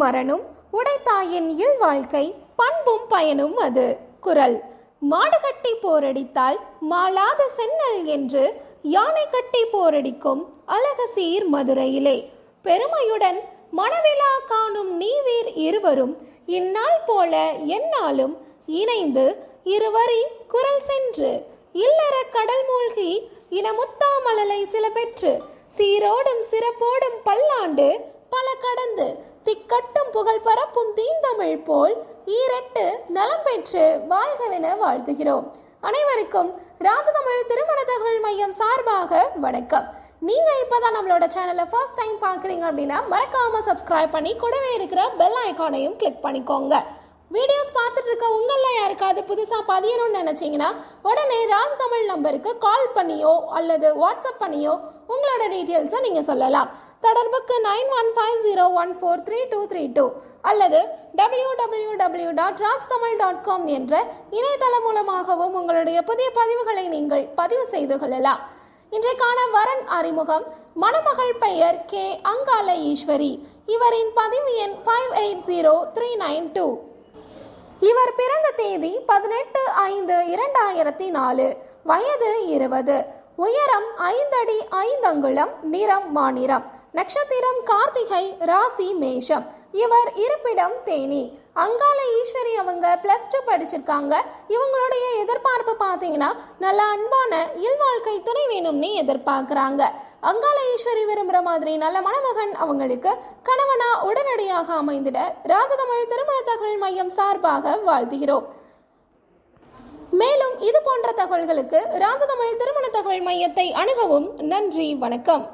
மரணும் உடைத்தாயின் இல்வாழ்க்கை பண்பும் பயனும் அது. குறள். மாடு கட்டி போரடித்தால் மாளாத சென்னல் என்று யானை கட்டி போரடிக்கும் அழகு சீர் மதுரையிலே. பெருமையுடன் மணவிழா காணும் நீவீர் இருவரும் இந்நாள் போல எந்நாளும் இணைந்து இருவரி குரல் சென்று இல்லற கடல் மூழ்கி இனமுத்தா மழலை சில பெற்று சீரோடும் சிறப்போடும் பல்லாண்டு பல கடந்து திக்கட்டும் புகழ் பரப்பும் தீந்தமிழ் போல் ஈரெட்டு நலம் பெற்று வாழ்கவென வாழ்த்துகிறோம். அனைவருக்கும் ராஜதமிழ் திருமண தகவல் மையம் சார்பாக வணக்கம். நீங்க இப்பதான் நம்மளோட சேனலை ஃபர்ஸ்ட் டைம் பார்க்குறீங்க அப்படின்னா மறக்காம சப்ஸ்கிரைப் பண்ணி கூடவே இருக்கிற பெல் ஐக்கானையும் கிளிக் பண்ணிக்கோங்க. வீடியோஸ் பார்த்துட்டு இருக்க உங்கள யாருக்காவது புதுசாக பதியணும்னு நினச்சிங்கன்னா உடனே ராஜதமிழ் நம்பருக்கு கால் பண்ணியோ அல்லது வாட்ஸ்அப் பண்ணியோ உங்களோட டீட்டெயில்ஸை நீங்கள் சொல்லலாம். தொடர்புக்கு 9150143232 அல்லது www.rajtamil.com என்ற இணையதளம் மூலமாகவும் உங்களுடைய புதிய பதிவுகளை நீங்கள் பதிவு செய்து கொள்ளலாம். இன்றைக்கான வரன் அறிமுகம். மணமகள் பெயர் கே. அங்கால ஈஸ்வரி. இவரின் பதிவு எண் 580392. இவர் பிறந்த தேதி 18/5/2004. வயது 20. உயரம் 5 அடி 5 அங்குலம். நிறம் மாநிறம். நட்சத்திரம் கார்த்திகை. ராசி மேஷம். இவர் இருப்பிடம் தேனி. அங்கால ஈஸ்வரி அவங்க +2 படிச்சிருக்காங்க. இவங்களுடைய எதிர்பார்ப்பு பார்த்தீங்கன்னா நல்ல அன்பான இல்வாழ்க்கை துணை வேணும்னு எதிர்பார்க்குறாங்க. அங்கால ஈஸ்வரி விரும்புகிற மாதிரி நல்ல மணமகன் அவங்களுக்கு கணவனா உடனடியாக அமைந்திட ராஜதமிழ் திருமண தகவல் மையம் சார்பாக வாழ்த்துகிறோம். மேலும் இது போன்ற தகவல்களுக்கு ராஜதமிழ் திருமண தகவல் மையத்தை அணுகவும். நன்றி, வணக்கம்.